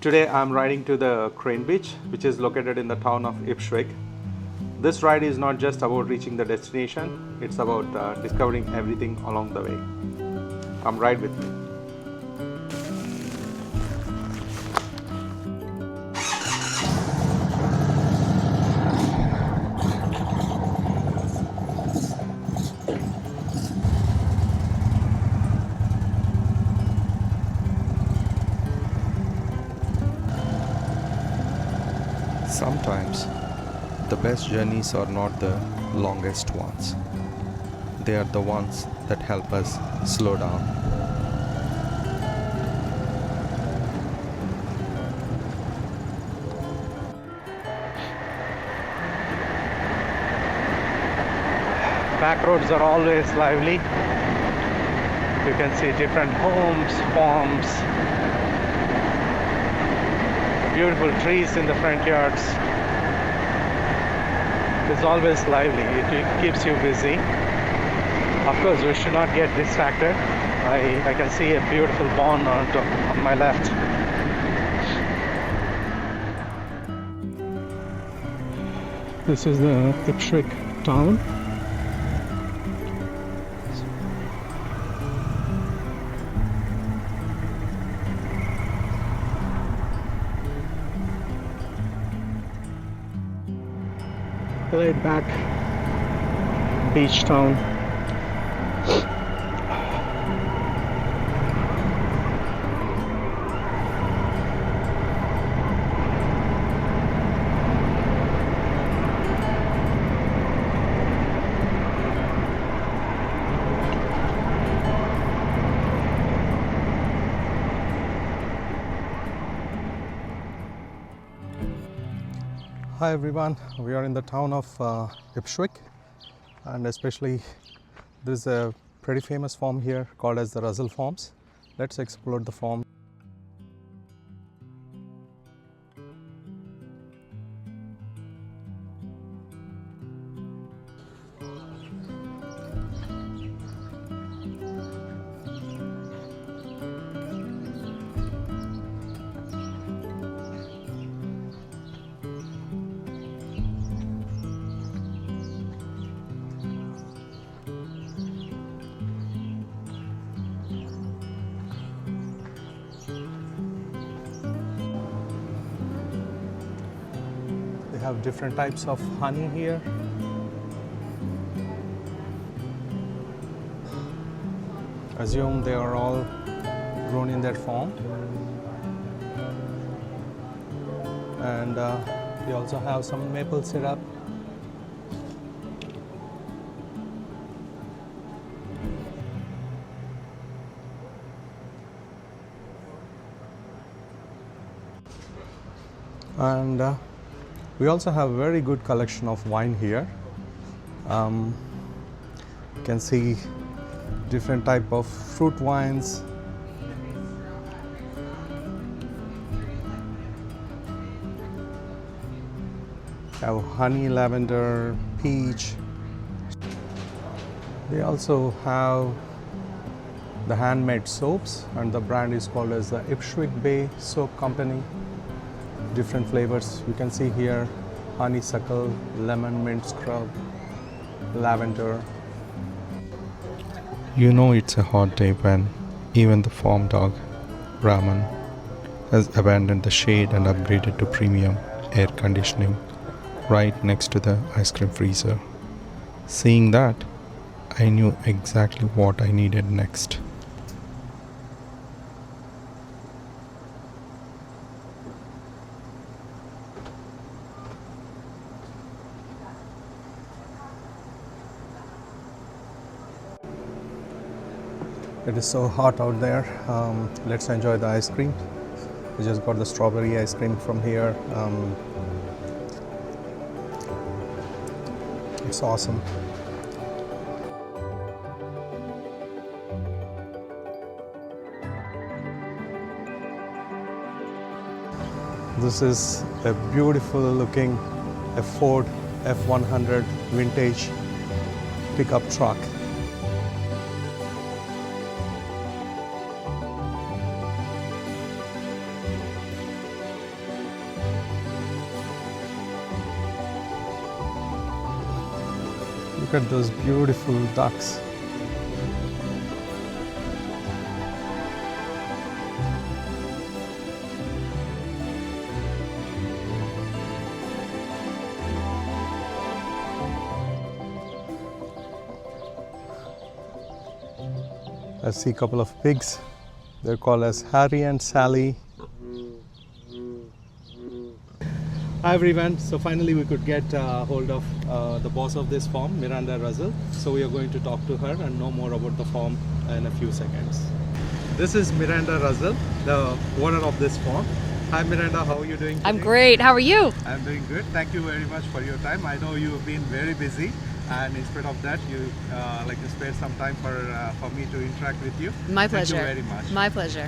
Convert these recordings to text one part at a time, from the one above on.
Today I'm riding to the Crane Beach, which is located in the town of Ipswich. This ride is not just about reaching the destination, it's about discovering everything along the way. Come ride with me. Sometimes the best journeys are not the longest ones. They are the ones that help us slow down. Backroads are always lively. You can see different homes, farms, beautiful trees in the front yards. It's always lively. It keeps you busy. Of course, we should not get distracted. I can see a beautiful barn on my left. This is the Ipswich town. Laid back beach town. Hi everyone, we are in the town of Ipswich, and especially there is a pretty famous farm here called as the Russell Farms. Let's explore the farm. They have different types of honey here. Assume they are all grown in their farm. And they also have some maple syrup. And we also have a very good collection of wine here. You can see different type of fruit wines. Have honey, lavender, peach. They also have the handmade soaps, and the brand is called as the Ipswich Bay Soap Company. Different flavors you can see here: honeysuckle, lemon, mint scrub, lavender. You know it's a hot day when even the farm dog, Raman, has abandoned the shade and upgraded to premium air conditioning right next to the ice cream freezer. Seeing that, I knew exactly what I needed next. It is so hot out there. Let's enjoy the ice cream. We just got the strawberry ice cream from here. It's awesome. This is a beautiful looking Ford F100 vintage pickup truck. Look at those beautiful ducks. I see a couple of pigs. They're called as Harry and Sally. Hi everyone. So finally we could get hold of the boss of this farm, Miranda Russell. So we are going to talk to her and know more about the farm in a few seconds. This is Miranda Russell, the owner of this farm. Hi Miranda, how are you doing today? I'm great. How are you? I'm doing good. Thank you very much for your time. I know you've been very busy, and instead of that, you like to spare some time for me to interact with you. My pleasure. Thank you very much. My pleasure.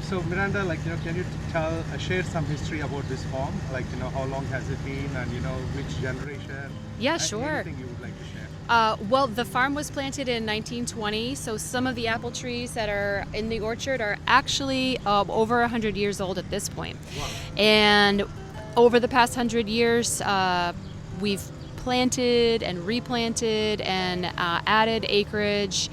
So Miranda, can you share some history about this farm? How long has it been, and which generation? Yeah, sure. Anything you would like to share? Well, the farm was planted in 1920, so some of the apple trees that are in the orchard are actually over 100 years old at this point. Wow. And over the past 100 years, we've planted and replanted and added acreage,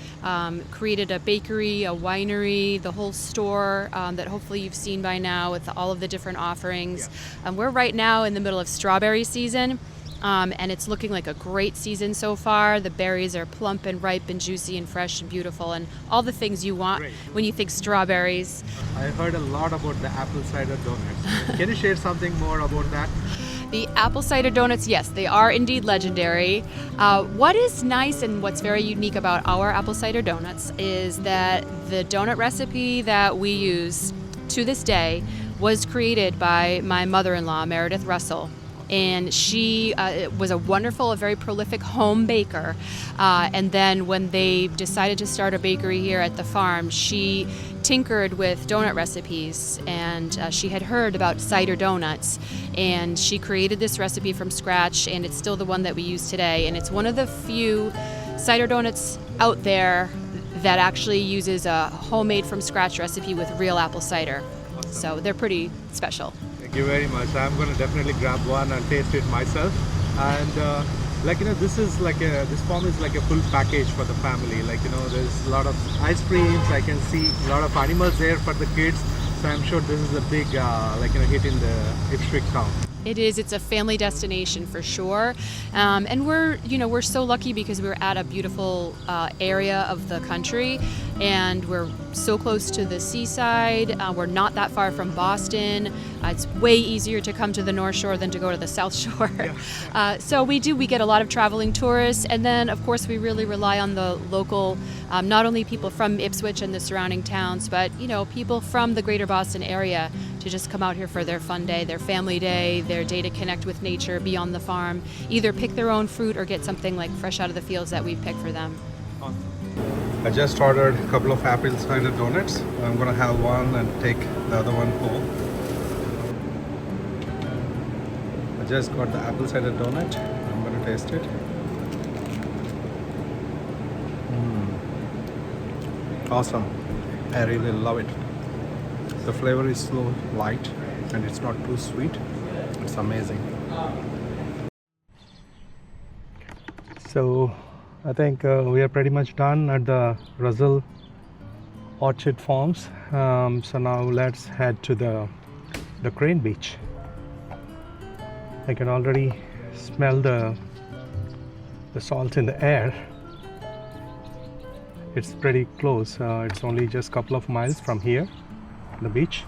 created a bakery, a winery, the whole store that hopefully you've seen by now with all of the different offerings. Yeah. We're right now in the middle of strawberry season. And it's looking like a great season so far. The berries are plump and ripe and juicy and fresh and beautiful and all the things you want when you think strawberries. I heard a lot about the apple cider donuts. Can you share something more about that? The apple cider donuts, yes, they are indeed legendary. What is nice and what's very unique about our apple cider donuts is that the donut recipe that we use to this day was created by my mother-in-law, Meredith Russell. And she was a wonderful, a very prolific home baker. And then when they decided to start a bakery here at the farm, she tinkered with donut recipes, and she had heard about cider donuts, and she created this recipe from scratch, and it's still the one that we use today. And it's one of the few cider donuts out there that actually uses a homemade from scratch recipe with real apple cider. Awesome. So they're pretty special. Thank you very much. I'm going to definitely grab one and taste it myself. And this farm is like a full package for the family. There's a lot of ice creams. I can see a lot of animals there for the kids. So I'm sure this is a big hit in the Ipswich town. It is. It's a family destination for sure, and we're so lucky because we're at a beautiful area of the country, and we're so close to the seaside. We're not that far from Boston. It's way easier to come to the North Shore than to go to the South Shore. Yeah. So we get a lot of traveling tourists, and then of course we really rely on the local, not only people from Ipswich and the surrounding towns, but people from the greater Boston area to just come out here for their fun day, their family day, their day to connect with nature beyond the farm, either pick their own fruit or get something like fresh out of the fields that we've picked for them. Awesome. I just ordered a couple of apple cider donuts. I'm going to have one and take the other one home. I just got the apple cider donut. I'm going to taste it. Awesome. I really love it. The flavor is so light and it's not too sweet. It's amazing. So I think we are pretty much done at the Russell Orchard Farms. So now let's head to the Crane Beach. I can already smell the salt in the air. It's pretty close. It's only just a couple of miles from here, the beach.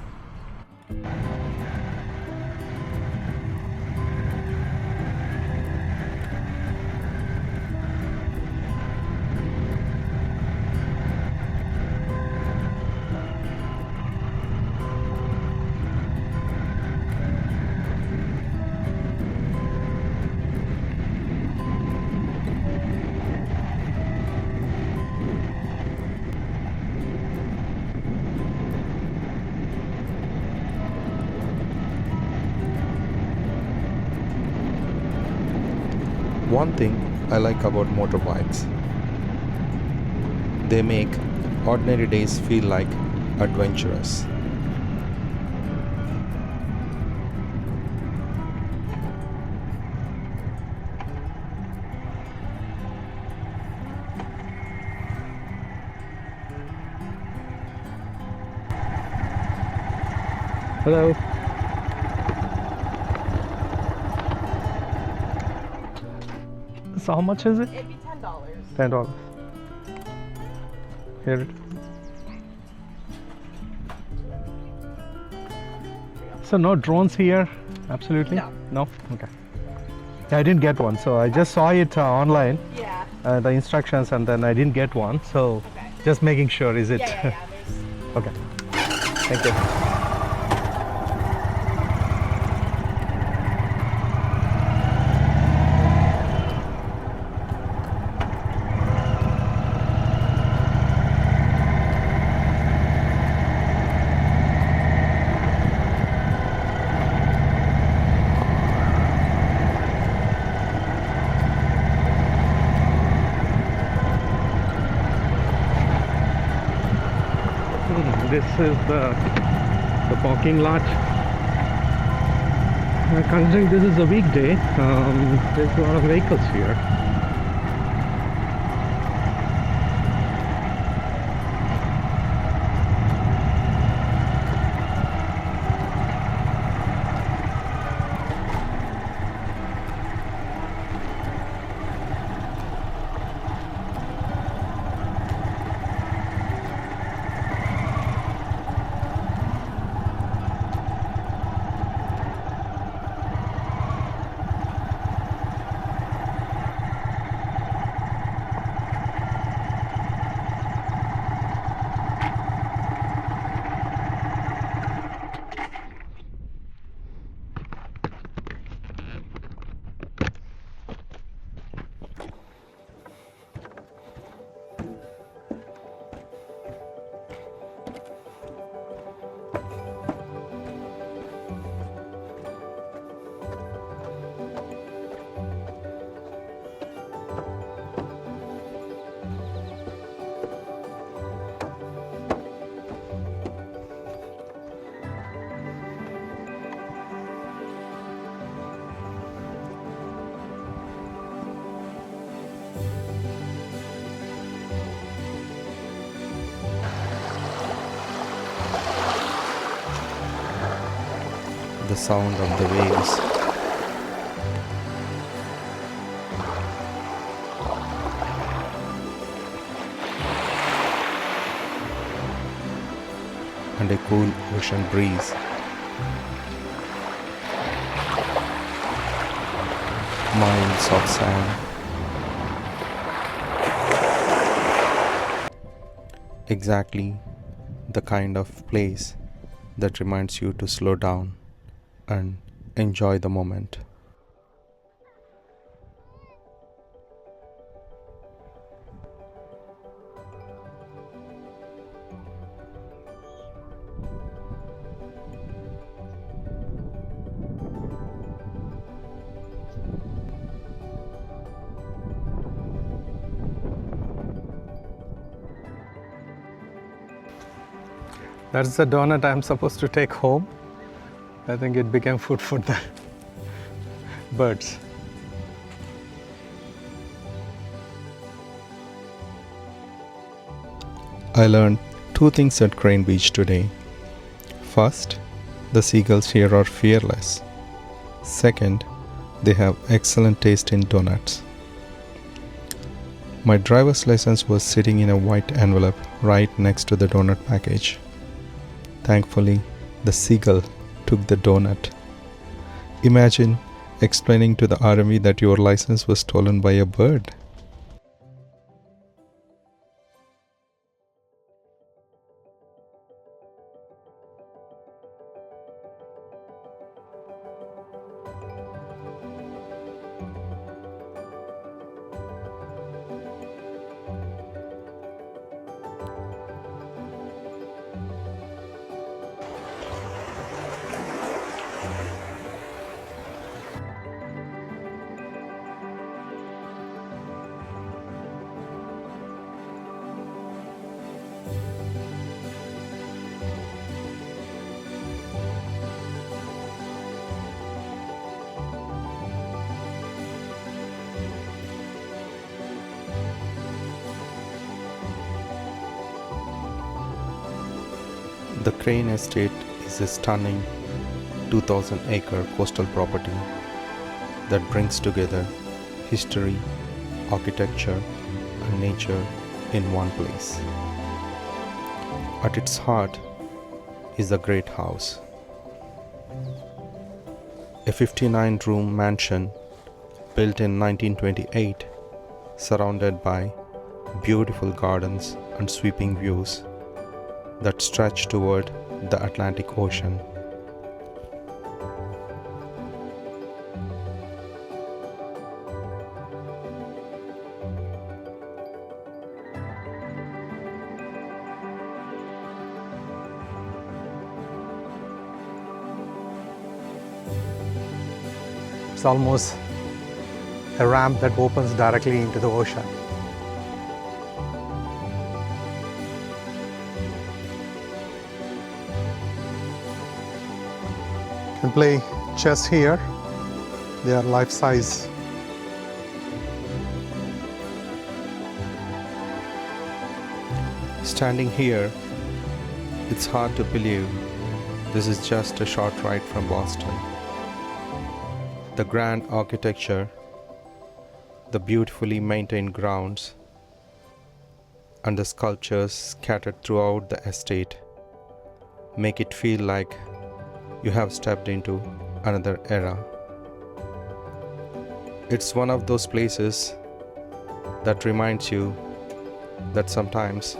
One thing I like about motorbikes, they make ordinary days feel like adventurous. Hello. So how much is it? It'd be $10. $10. Here. So no drones here? Absolutely? No. No? Okay. Yeah, I didn't get one. So I just saw it online, Yeah. the instructions, and then I didn't get one. So Okay. just making sure, is it? Yeah. There's Okay. Thank you. This is the parking lot. Considering this is a weekday, there's a lot of vehicles here. The sound of the waves. And a cool ocean breeze. Miles of sand. Exactly the kind of place that reminds you to slow down and enjoy the moment. That's the donut I'm supposed to take home. I think it became food for the birds. I learned two things at Crane Beach today. First, the seagulls here are fearless. Second, they have excellent taste in donuts. My driver's license was sitting in a white envelope right next to the donut package. Thankfully, the seagull took the donut. Imagine explaining to the RMV that your license was stolen by a bird. The Crane Estate is a stunning 2,000-acre coastal property that brings together history, architecture, and nature in one place. At its heart is the Great House, a 59-room mansion built in 1928, surrounded by beautiful gardens and sweeping views that stretch toward the Atlantic Ocean. It's almost a ramp that opens directly into the ocean. You can play chess here. They are life-size. Standing here, it's hard to believe this is just a short ride from Boston. The grand architecture, the beautifully maintained grounds, and the sculptures scattered throughout the estate make it feel like you have stepped into another era. It's one of those places that reminds you that sometimes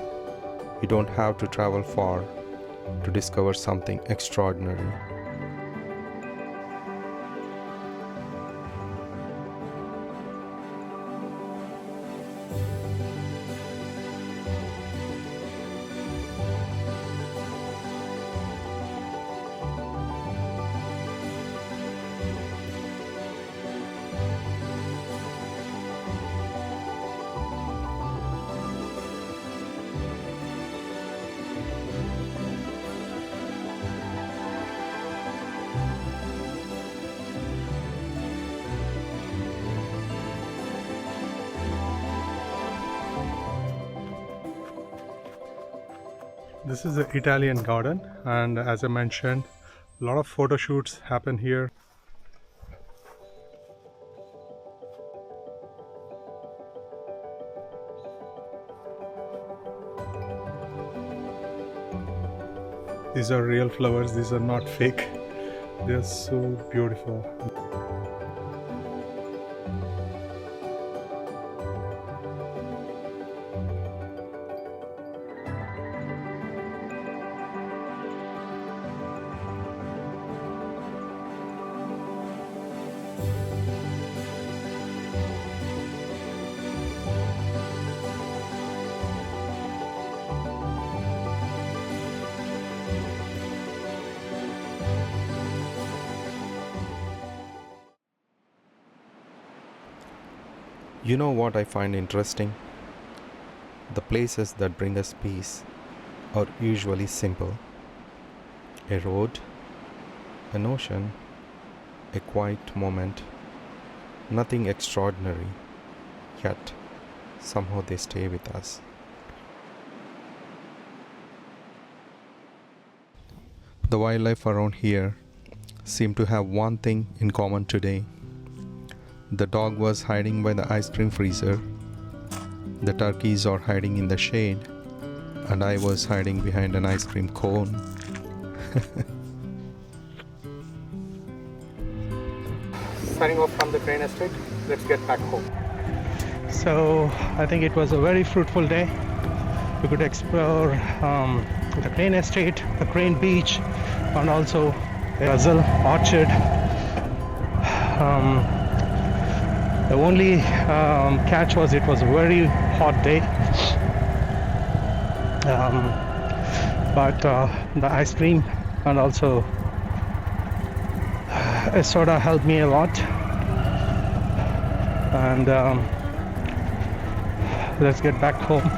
you don't have to travel far to discover something extraordinary. This is the Italian garden, and as I mentioned, a lot of photo shoots happen here. These are real flowers, these are not fake. They are so beautiful. You know what I find interesting? The places that bring us peace are usually simple. A road, an ocean, a quiet moment, nothing extraordinary, yet somehow they stay with us. The wildlife around here seem to have one thing in common today. The dog was hiding by the ice cream freezer, the turkeys are hiding in the shade, and I was hiding behind an ice cream cone. Signing off from the train estate, let's get back home. So I think it was a very fruitful day. We could explore the crane estate, the crane beach, and also the Basil orchard. The only catch was it was a very hot day, but the ice cream and also a soda helped me a lot. And let's get back home.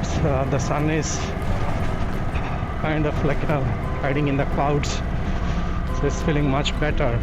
the sun is kind of like hiding in the clouds, so it's feeling much better.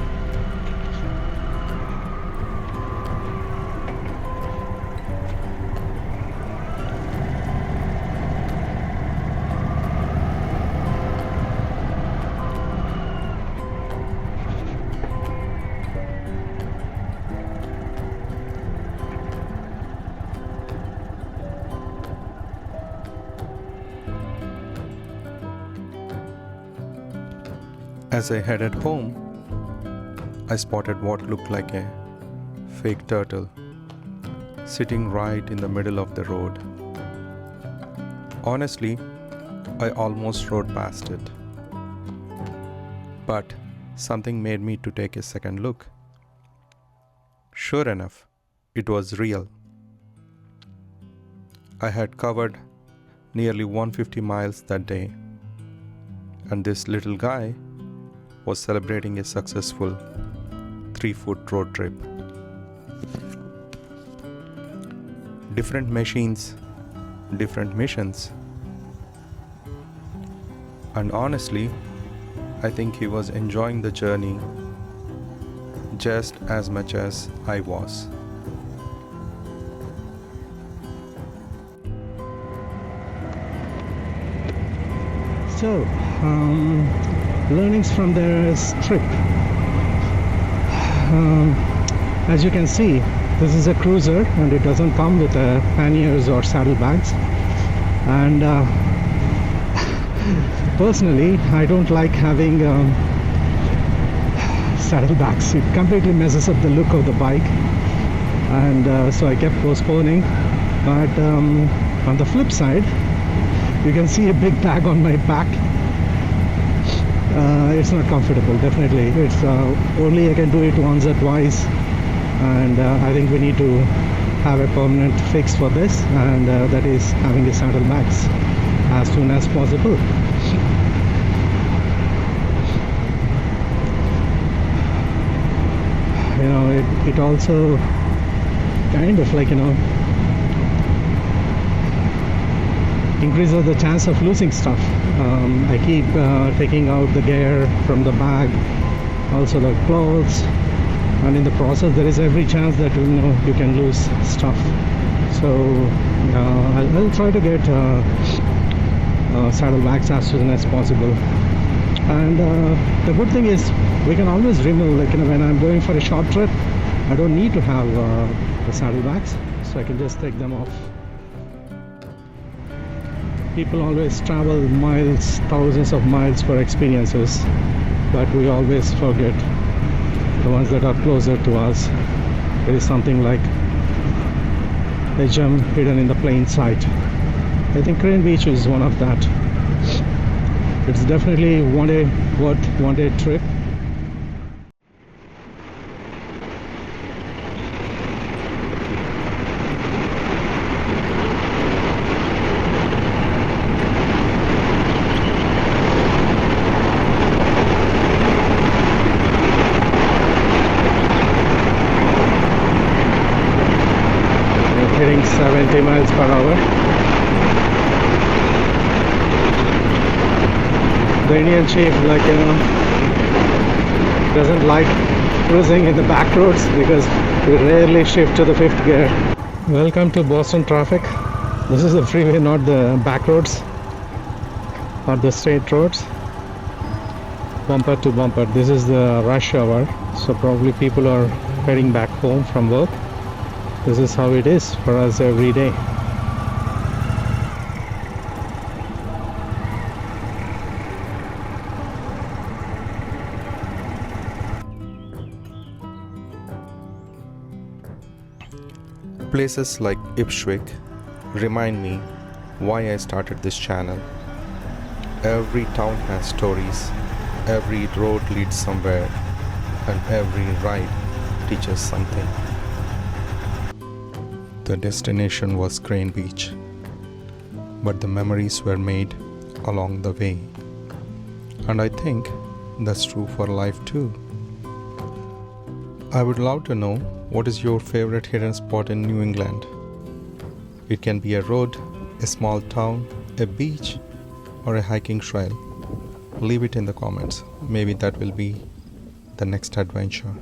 As I headed home, I spotted what looked like a fake turtle sitting right in the middle of the road. Honestly, I almost rode past it. But something made me to take a second look. Sure enough, it was real. I had covered nearly 150 miles that day, and this little guy was celebrating a successful 3-foot road trip. Different machines, different missions. And honestly, I think he was enjoying the journey just as much as I was. So, learnings from this trip. As you can see, this is a cruiser and it doesn't come with panniers or saddlebags. And personally, I don't like having saddlebags. It completely messes up the look of the bike, and so I kept postponing. But on the flip side, you can see a big bag on my back. It's not comfortable, definitely. It's only I can do it once or twice, and I think we need to have a permanent fix for this, and that is having the saddlebags as soon as possible. You know, it also kind of like, you know, increases the chance of losing stuff. I keep taking out the gear from the bag, also the clothes, and in the process there is every chance that, you know, you can lose stuff. So I'll try to get saddlebags as soon as possible. And the good thing is we can always remove, like, you know, when I'm going for a short trip, I don't need to have the saddlebags, so I can just take them off. People always travel miles, thousands of miles for experiences, but we always forget the ones that are closer to us. There is something like a gem hidden in the plain sight. I think Crane Beach is one of that. It's definitely one day trip. Hitting 70 miles per hour. The Indian chief, like, you know, doesn't like cruising in the back roads because we rarely shift to the 5th gear. Welcome to Boston traffic. This is the freeway, not the back roads or the straight roads. Bumper to bumper. This is the rush hour, so probably people are heading back home from work. This is how it is for us every day. Places like Ipswich remind me why I started this channel. Every town has stories, every road leads somewhere, and every ride teaches something. The destination was Crane Beach, but the memories were made along the way. And I think that's true for life too. I would love to know, what is your favorite hidden spot in New England? It can be a road, a small town, a beach, or a hiking trail? Leave it in the comments. Maybe that will be the next adventure.